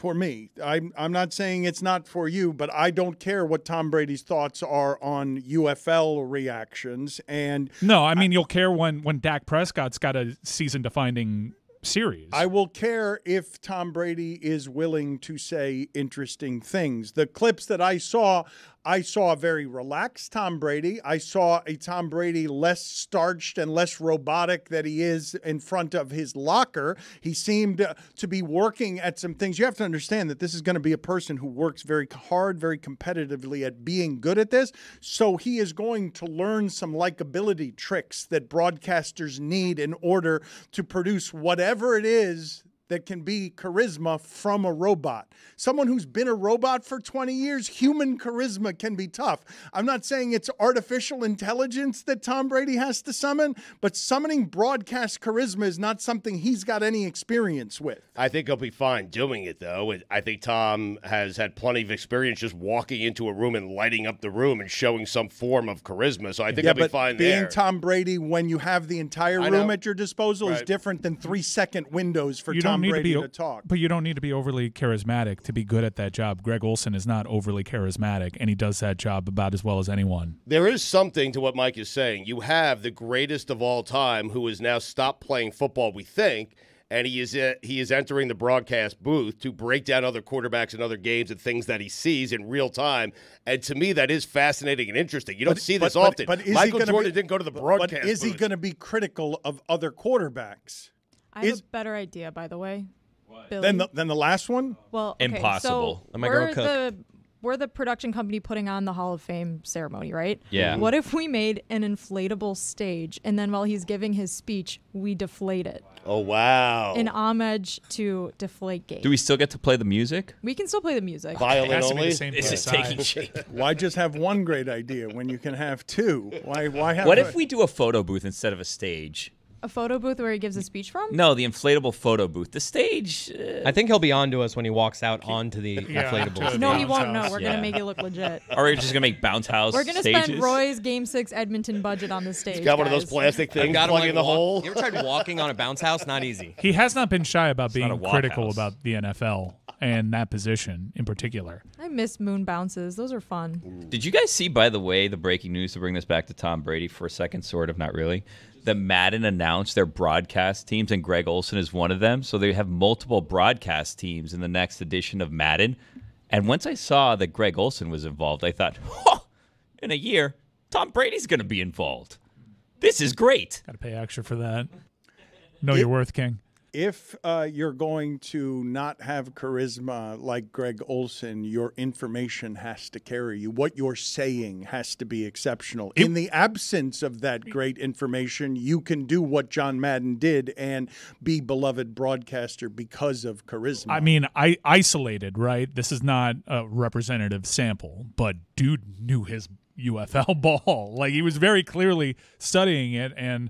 I'm not saying it's not for you, but I don't care what Tom Brady's thoughts are on UFL reactions. And no, I mean, you'll care when Dak Prescott's got a season-defining series. I will care if Tom Brady is willing to say interesting things. The clips that I saw a very relaxed Tom Brady. I saw a Tom Brady less starched and less robotic that he is in front of his locker. He seemed to be working at some things. You have to understand that this is going to be a person who works very hard, very competitively at being good at this. So he is going to learn some likability tricks that broadcasters need in order to produce whatever it is that can be charisma from a robot. Someone who's been a robot for 20 years, human charisma can be tough. I'm not saying it's artificial intelligence that Tom Brady has to summon, but summoning broadcast charisma is not something he's got any experience with. I think he'll be fine doing it, though. I think Tom has had plenty of experience just walking into a room and lighting up the room and showing some form of charisma, so I think he'll be fine there. Being Tom Brady when you have the entire room at your disposal is different than 3-second windows for Tom Brady to talk. But you don't need to be overly charismatic to be good at that job. Greg Olsen is not overly charismatic, and he does that job about as well as anyone. There is something to what Mike is saying. You have the greatest of all time who has now stopped playing football, we think, and he is entering the broadcast booth to break down other quarterbacks and other games and things that he sees in real time. And to me, that is fascinating and interesting. You don't see this often. But Michael Jordan didn't go to the broadcast But is he booth. going to be critical of other quarterbacks? I have a better idea, by the way. Than the last one? Well, okay, Impossible. So Am I gonna cook? we're the production company putting on the Hall of Fame ceremony, right? Yeah. What if we made an inflatable stage, and then while he's giving his speech, we deflate it? Oh, wow. In homage to Deflategate. Do we still get to play the music? We can still play the music. Violin It has to be only? the same This is size. taking shape. Why just have one great idea when you can have two? Why have What if we do a photo booth instead of a stage? A photo booth where he gives a speech from? No, the inflatable photo booth. The stage. I think he'll be on to us when he walks out onto the inflatable. to No, the he bounce won't. No, house. we're Yeah. gonna make it look legit. Or we're just gonna make bounce house. We're gonna stages? spend Roy's Game 6 Edmonton budget on the stage. Got one of those guys. plastic things Got plug in the hole. You ever tried walking on a bounce house? Not easy. He has not been shy about not a being walk critical house. about the NFL and that position in particular. I miss moon bounces. Those are fun. Did you guys see, by the way, the breaking news to bring this back to Tom Brady for a second, sort of, not really, that Madden announced their broadcast teams, and Greg Olsen is one of them. So they have multiple broadcast teams in the next edition of Madden. And once I saw that Greg Olsen was involved, I thought, in a year, Tom Brady's going to be involved. This is great. Got to pay extra for that. Know your worth, King. If you're going to not have charisma like Greg Olsen, your information has to carry you. What you're saying has to be exceptional. In the absence of that great information, you can do what John Madden did and be beloved broadcaster because of charisma. I mean, I isolated, right? This is not a representative sample, but dude knew his UFL ball. Like, he was very clearly studying it, and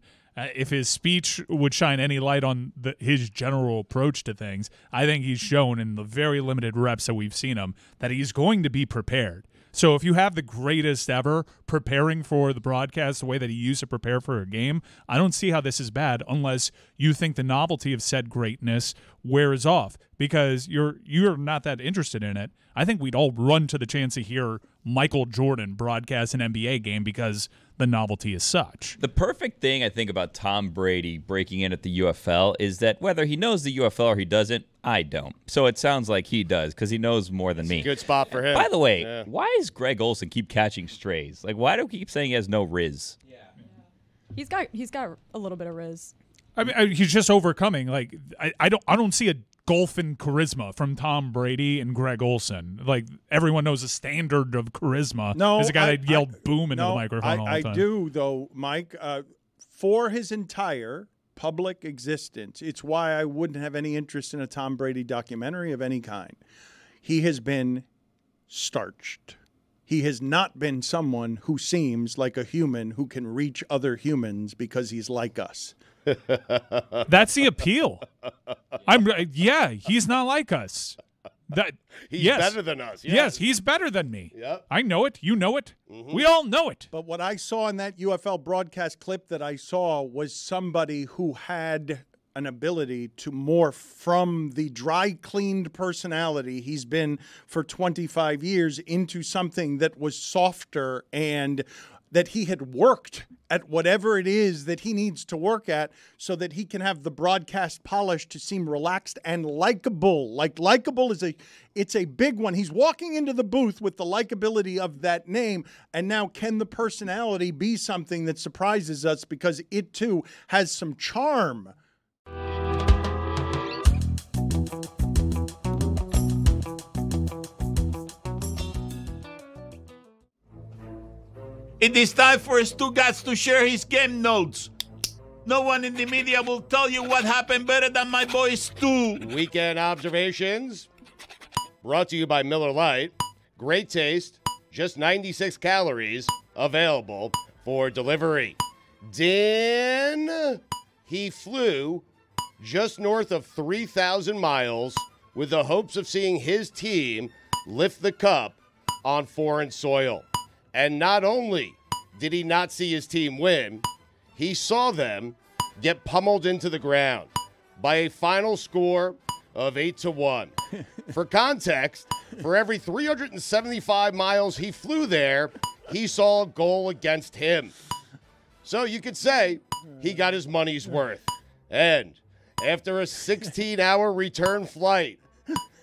if his speech would shine any light on his general approach to things, I think he's shown in the very limited reps that we've seen him that he's going to be prepared. So if you have the greatest ever preparing for the broadcast the way that he used to prepare for a game, I don't see how this is bad unless you think the novelty of said greatness wears off because you're not that interested in it. I think we'd all run to the chance to hear Michael Jordan broadcast an NBA game because the novelty is such. The perfect thing, I think, about Tom Brady breaking in at the UFL is that whether he knows the UFL or he doesn't, I don't. So it sounds like he does because he knows more than me. Good spot for him. By the way, Yeah. why does Greg Olsen keep catching strays? Like, why do we keep saying he has no riz? He's got a little bit of riz. I mean, he's just overcoming. Like, I don't see a gulf in charisma from Tom Brady and Greg Olsen. Like, everyone knows the standard of charisma. No, is a guy that yelled boom into no, the microphone all the time. I do, though, Mike. For his entire public existence, it's why I wouldn't have any interest in a Tom Brady documentary of any kind. He has been starched. He has not been someone who seems like a human who can reach other humans because he's like us. That's the appeal. He's not like us. He's better than us. Yeah. Yes, he's better than me. Yep. I know it. You know it. We all know it. But what I saw in that UFL broadcast clip that I saw was somebody who had an ability to morph from the dry-cleaned personality he's been for 25 years into something that was softer and that he had worked at whatever it is that he needs to work at so that he can have the broadcast polish to seem relaxed and likable. Like, likable is it's a big one. He's walking into the booth with the likability of that name, and now can the personality be something that surprises us because it too has some charm? It is time for Stugotz to share his game notes. No one in the media will tell you what happened better than my boy Stu. Weekend observations brought to you by Miller Lite. Great taste, just 96 calories, available for delivery. Dan, he flew just north of 3,000 miles with the hopes of seeing his team lift the cup on foreign soil. And not only did he not see his team win, he saw them get pummeled into the ground by a final score of 8-1. For context, for every 375 miles he flew there, he saw a goal against him. So you could say he got his money's worth. And after a 16-hour return flight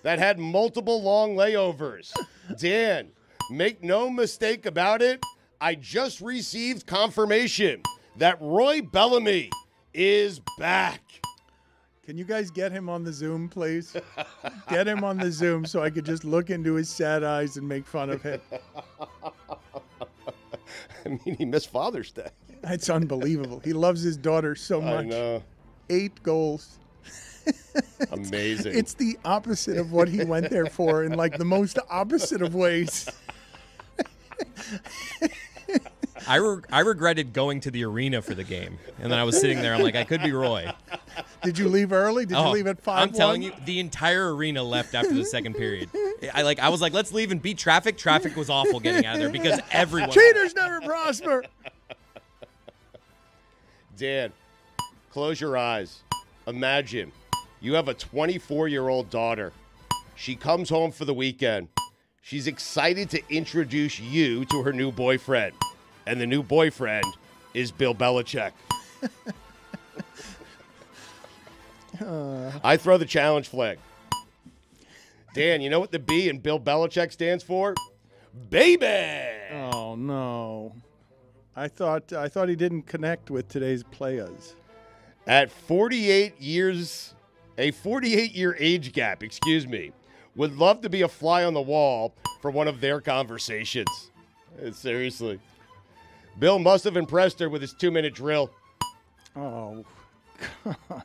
that had multiple long layovers, Dan, make no mistake about it, I just received confirmation that Roy Bellamy is back. Can you guys get him on the Zoom, please? Get him on the Zoom so I could just look into his sad eyes and make fun of him. I mean, he missed Father's Day. It's unbelievable. He loves his daughter so much. I know. 8 goals. Amazing. It's the opposite of what he went there for in like the most opposite of ways. I regretted going to the arena for the game, and then I was sitting there. I'm like, I could be Roy. Did you leave early? Did you leave at 5:00? I'm telling you, the entire arena left after the second period. I was like, let's leave and beat traffic. Traffic was awful getting out of there because everyone. Cheaters never prosper. Dan, close your eyes. Imagine you have a 24-year-old daughter. She comes home for the weekend. She's excited to introduce you to her new boyfriend. And the new boyfriend is Bill Belichick. I throw the challenge flag. Dan, you know what the B in Bill Belichick stands for? Baby! Oh, no. I thought he didn't connect with today's players. At 48 years, a 48-year age gap, would love to be a fly on the wall for one of their conversations. Seriously. Bill must have impressed her with his 2-minute drill. Oh, God.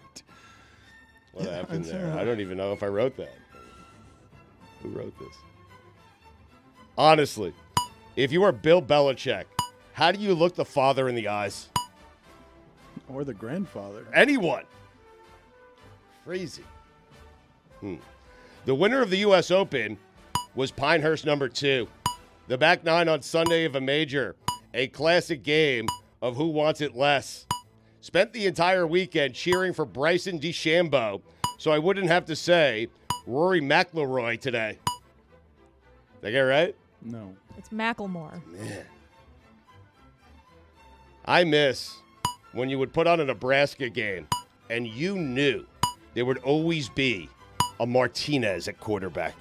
What happened there? I don't even know if I wrote that. Who wrote this? Honestly, if you are Bill Belichick, how do you look the father in the eyes? Or the grandfather. Anyone. Crazy. The winner of the U.S. Open was Pinehurst number 2. The back nine on Sunday of a major. A classic game of who wants it less. Spent the entire weekend cheering for Bryson DeChambeau, so I wouldn't have to say Rory McIlroy today. Did I get it right? No. It's Macklemore. Man. I miss when you would put on a Nebraska game and you knew there would always be a Martinez at quarterback.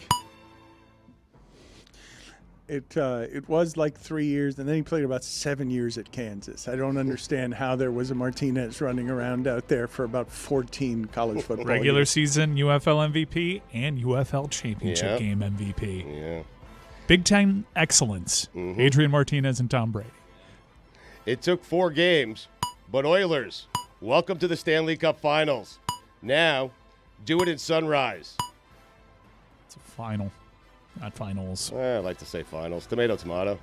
It was like 3 years, and then he played about 7 years at Kansas. I don't understand how there was a Martinez running around out there for about 14 college football Regular years. season UFL MVP and UFL championship game MVP. Yeah. Big Ten excellence. Adrian Martinez and Tom Brady. It took 4 games, but Oilers, welcome to the Stanley Cup Finals. Now, do it in Sunrise. It's a final, not finals. I like to say finals. Tomato, tomato.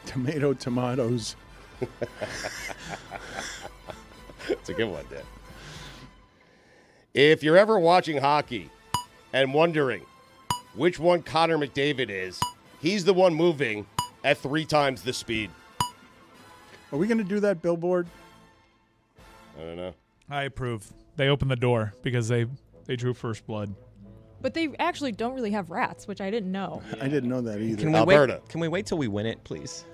Tomato, tomatoes. It's a good one, Dan. If you're ever watching hockey and wondering which one Connor McDavid is, he's the one moving at 3 times the speed. Are we going to do that billboard? I don't know. I approve. They opened the door because they drew first blood. But they actually don't really have rats, which I didn't know. I didn't know that either. Can we Alberta. Can we wait till we win it, please?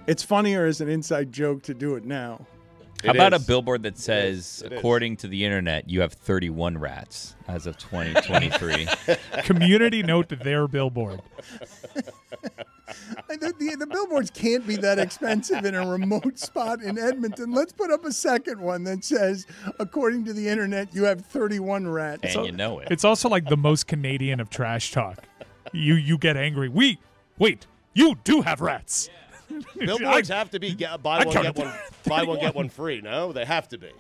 It's funnier as an inside joke to do it now. How It about is. a billboard that says, It is. according to the internet, you have 31 rats as of 2023? Community note to their billboard. The billboards can't be that expensive in a remote spot in Edmonton. Let's put up a second one that says, according to the internet, you have 31 rats. And you know it. It's also like the most Canadian of trash talk. You get angry. Wait, you do have rats. Billboards have to be buy one, counted get one free. No, they have to be.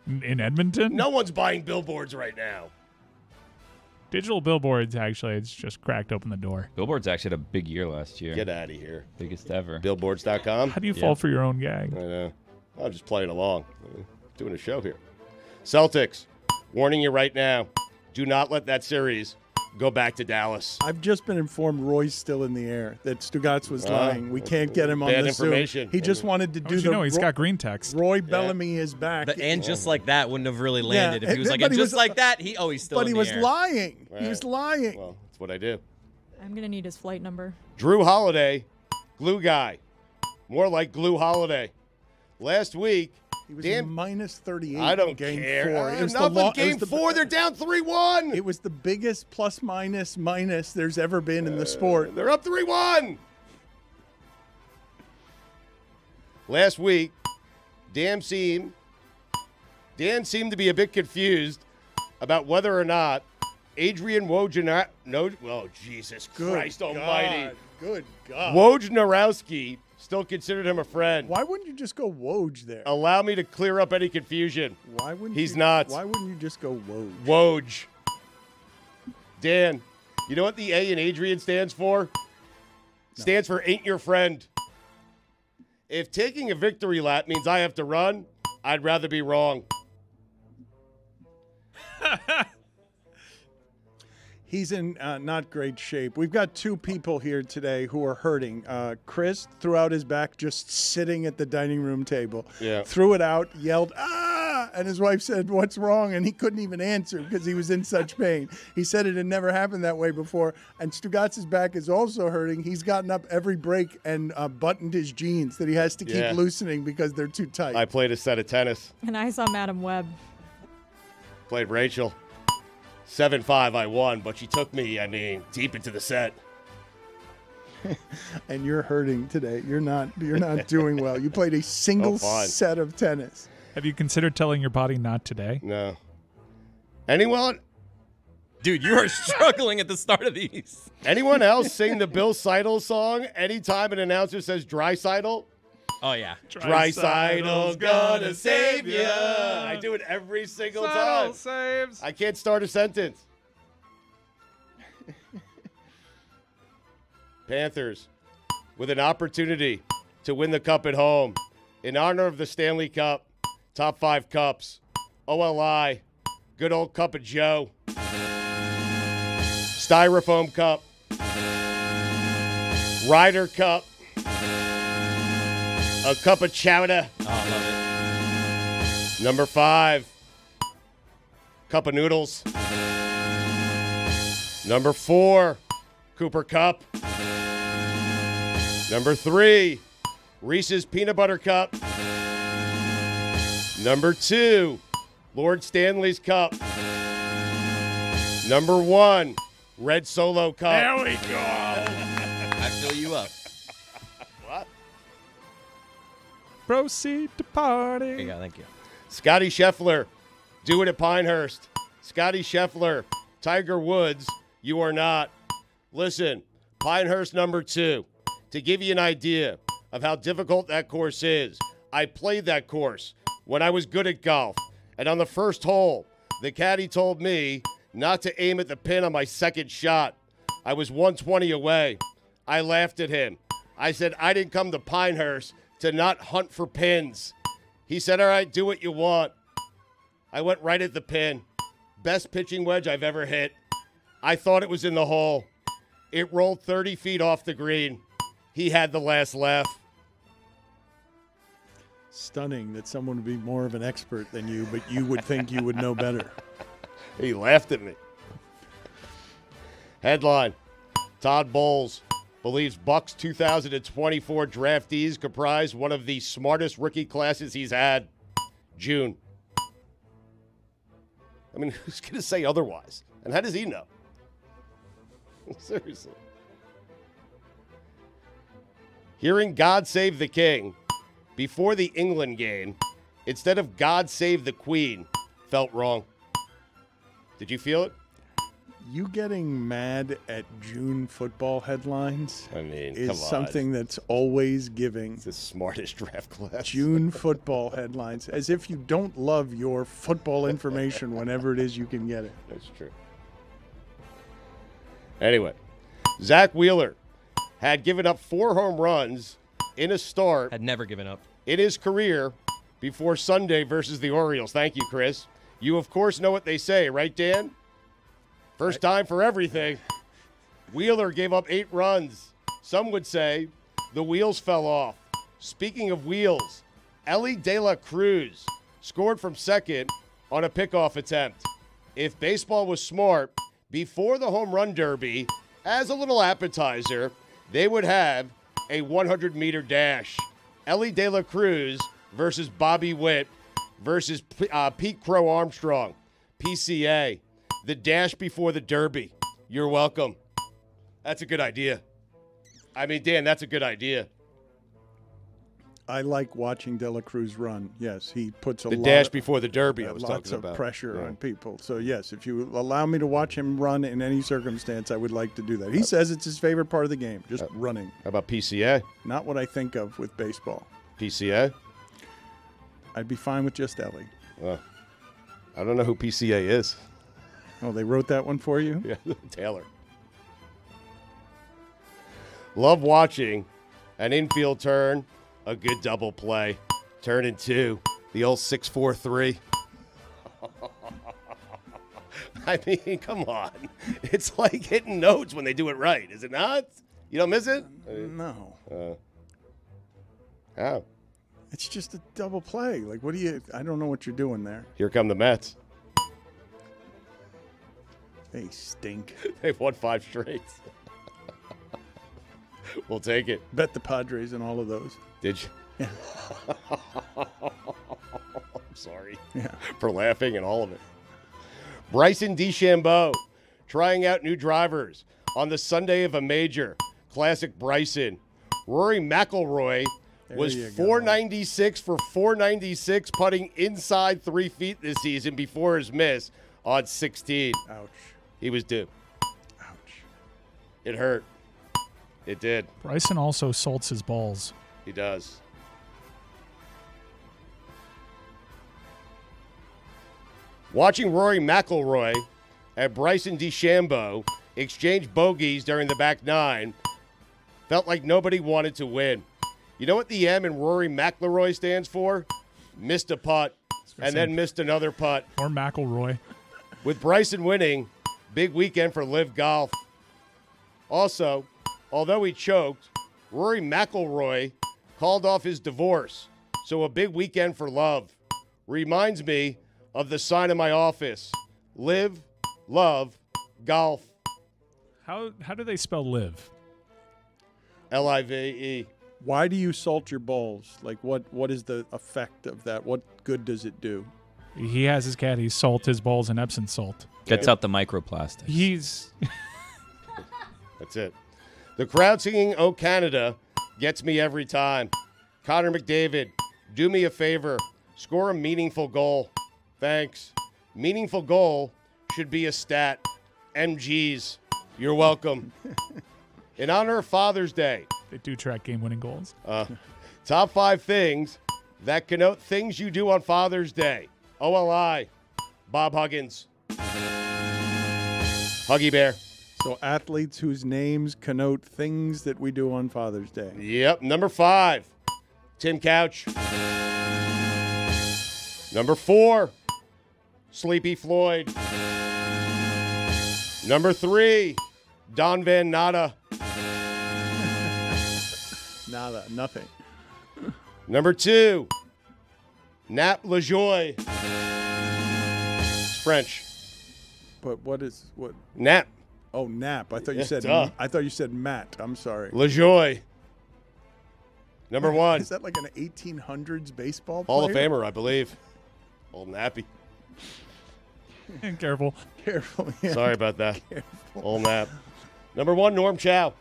In Edmonton? No one's buying billboards right now. Digital billboards, actually, it's just cracked open the door. Billboards actually had a big year last year. Get out of here. Biggest ever. Billboards.com. How do you fall for your own gag? I know. I'm just playing along. Doing a show here. Celtics, warning you right now. Do not let that series go back to Dallas. I've just been informed Roy's still in the air, that Stugotz was lying. We can't get him on bad the Zoom. information. He just wanted to How do would the you know he's got green text? Roy Bellamy is back. And just like that wouldn't have really landed if he was like, but and he just was- like that, he's still but in he the was air. lying. He Right. was lying. Well, that's what I do. I'm going to need his flight number. Drew Holiday, glue guy. More like glue holiday. Last week, He was Dan, minus 38 I don't in game care. 4. It was the Enough lo- in game 4. They're down 3-1. It was the biggest plus minus there's ever been in the sport. They're up 3-1. Last week, Dan seemed to be a bit confused about whether or not Adrian oh, Jesus Christ almighty. Good God. Wojnarowski still considered him a friend. Why wouldn't you just go Woj there? Allow me to clear up any confusion. Why wouldn't He's you, not. Why wouldn't you just go Woj? Woj. Dan, you know what the A in Adrian stands for? Stands for ain't your friend. If taking a victory lap means I have to run, I'd rather be wrong. He's in not great shape. We've got two people here today who are hurting. Chris threw out his back just sitting at the dining room table. Yeah. Threw it out, yelled, "Ah!" And his wife said, "What's wrong?" And he couldn't even answer because he was in such pain. He said it had never happened that way before. And Stugotz's back is also hurting. He's gotten up every break and buttoned his jeans that he has to keep loosening because they're too tight. I played a set of tennis. And I saw Madam Webb. Played Rachel. 7-5 I won, but she took me, deep into the set. And you're hurting today. You're not doing well. You played a single set of tennis. Have you considered telling your body not today? No. Anyone? Dude, you are struggling at the start of these. Anyone else sing the Bill Seidel song anytime an announcer says Dry Seidel? Oh, yeah. Dry Seidel's gonna save you. I do it every single time. Saves. I can't start a sentence. Panthers with an opportunity to win the cup at home. In honor of the Stanley Cup, top 5 cups, OLI, good old cup of Joe, Styrofoam Cup, Ryder Cup, a cup of chowder. Oh, I love it. Number 5, cup of noodles. Number 4, Cooper Cup. Number 3, Reese's Peanut Butter Cup. Number 2, Lord Stanley's Cup. Number 1, Red Solo Cup. There we go. I fill you up. What? Proceed to party. There you go, thank you. Scotty Scheffler, do it at Pinehurst. Scotty Scheffler, Tiger Woods, you are not. Listen, Pinehurst number 2. To give you an idea of how difficult that course is, I played that course when I was good at golf. And on the first hole, the caddy told me not to aim at the pin on my second shot. I was 120 away. I laughed at him. I said, I didn't come to Pinehurst to not hunt for pins. He said, all right, do what you want. I went right at the pin. Best pitching wedge I've ever hit. I thought it was in the hole. It rolled 30 feet off the green. He had the last laugh. Stunning that someone would be more of an expert than you, but you would think you would know better. He laughed at me. Headline, Todd Bowles believes Bucks 2024 draftees comprise one of the smartest rookie classes he's had. June. I mean, who's going to say otherwise? And how does he know? Seriously. Hearing God Save the King before the England game, instead of God Save the Queen, felt wrong. Did you feel it? You getting mad at June football headlines Come on. something that's always giving. It's the smartest draft class. June football headlines, as if you don't love your football information whenever it is you can get it. That's true. Anyway, Zach Wheeler had given up 4 home runs in a start Had never given up. in his career before Sunday versus the Orioles. Thank you, Chris. You, of course, know what they say, right, Dan? First time for everything. Wheeler gave up 8 runs. Some would say the wheels fell off. Speaking of wheels, Ellie De La Cruz scored from second on a pickoff attempt. If baseball was smart, before the home run derby, as a little appetizer, they would have a 100-meter dash. Ellie De La Cruz versus Bobby Witt versus Pete Crow Armstrong, PCA. The dash before the derby. You're welcome. That's a good idea. I mean, Dan, that's a good idea. I like watching De La Cruz run. Yes, he puts a The lot dash of, before the derby I was lots talking of about. pressure Yeah. on people. So yes, if you allow me to watch him run in any circumstance, I would like to do that. He says it's his favorite part of the game, just running. How about PCA? Not what I think of with baseball. PCA? I'd be fine with just Ellie. I don't know who PCA is. Oh, they wrote that one for you? Yeah, Taylor. Love watching an infield turn, a good double play, turn and 2, the old 6-4-3. I mean, come on. It's like hitting notes when they do it right, is it not? You don't miss it? No. How? It's just a double play. Like, what do you – I don't know what you're doing there. Here come the Mets. They stink. They've won 5 straight. We'll take it. Bet the Padres in all of those. Did you? Yeah. I'm sorry Yeah. for laughing and all of it. Bryson DeChambeau trying out new drivers on the Sunday of a major. Classic Bryson. Rory McIlroy was There you go. 496 for 496 putting inside 3 feet this season before his miss on 16. Ouch. He was due. Ouch. It hurt. It did. Bryson also salts his balls. He does. Watching Rory McIlroy and Bryson DeChambeau exchange bogeys during the back 9 felt like nobody wanted to win. You know what the M in Rory McIlroy stands for? Missed a putt and then missed another putt. Or McElroy. With Bryson winning, big weekend for Live Golf. Also, although he choked, Rory McIlroy called off his divorce. So a big weekend for love. Reminds me of the sign in my office. Live, love, golf. How do they spell live? Live. Why do you salt your balls? Like, what is the effect of that? What good does it do? He has his caddies salt his balls in Epsom salt. Gets out the microplastics. He's That's it. The crowd singing "Oh Canada" gets me every time. Connor McDavid, do me a favor. Score a meaningful goal. Thanks. Meaningful goal should be a stat. MGs. You're welcome. In honor of Father's Day, they do track game-winning goals. top 5 things that connote things you do on Father's Day. OLI. Bob Huggins. Huggy Bear. So athletes whose names connote things that we do on Father's Day. Yep. Number 5, Tim Couch. Number 4, Sleepy Floyd. Number 3, Don Van Natta. Nada, nothing. Number 2, Nap LaJoie. It's French. But what? Nap Oh, Nap. I thought you Yeah, said. duh. I thought you said Matt. I'm sorry. LaJoie. Number 1, Is that like an 1800s baseball player? Hall of Famer, I believe. Old Nappy. Careful. Careful. Yeah. Sorry about that. Old Nap. Number 1, Norm Chow.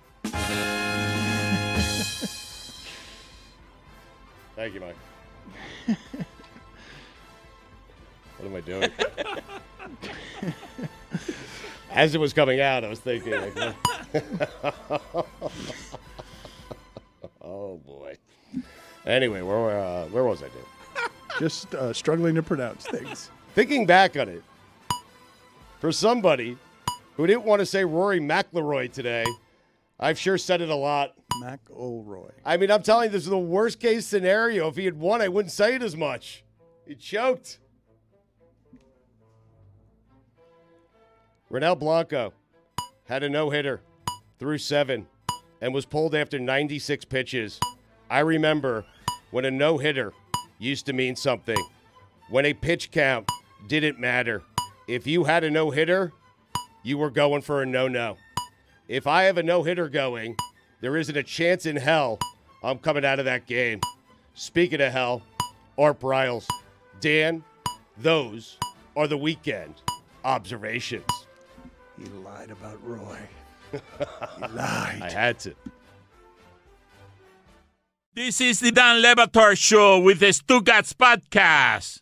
Thank you, Mike. What am I doing? As it was coming out, I was thinking, like, oh boy. Anyway, where was I, dude? Just struggling to pronounce things. Thinking back on it, for somebody who didn't want to say Rory McIlroy today, I've sure said it a lot. McIlroy. I mean, I'm telling you, this is the worst case scenario. If he had won, I wouldn't say it as much. He choked. Ronel Blanco had a no-hitter through 7 and was pulled after 96 pitches. I remember when a no-hitter used to mean something. When a pitch count didn't matter. If you had a no-hitter, you were going for a no-no. If I have a no-hitter going, there isn't a chance in hell I'm coming out of that game. Speaking of hell, Art Briles. Dan, those are the weekend observations. He lied about Roy. He lied. I had to. This is the Dan Le Batard Show with the Stugotz podcast.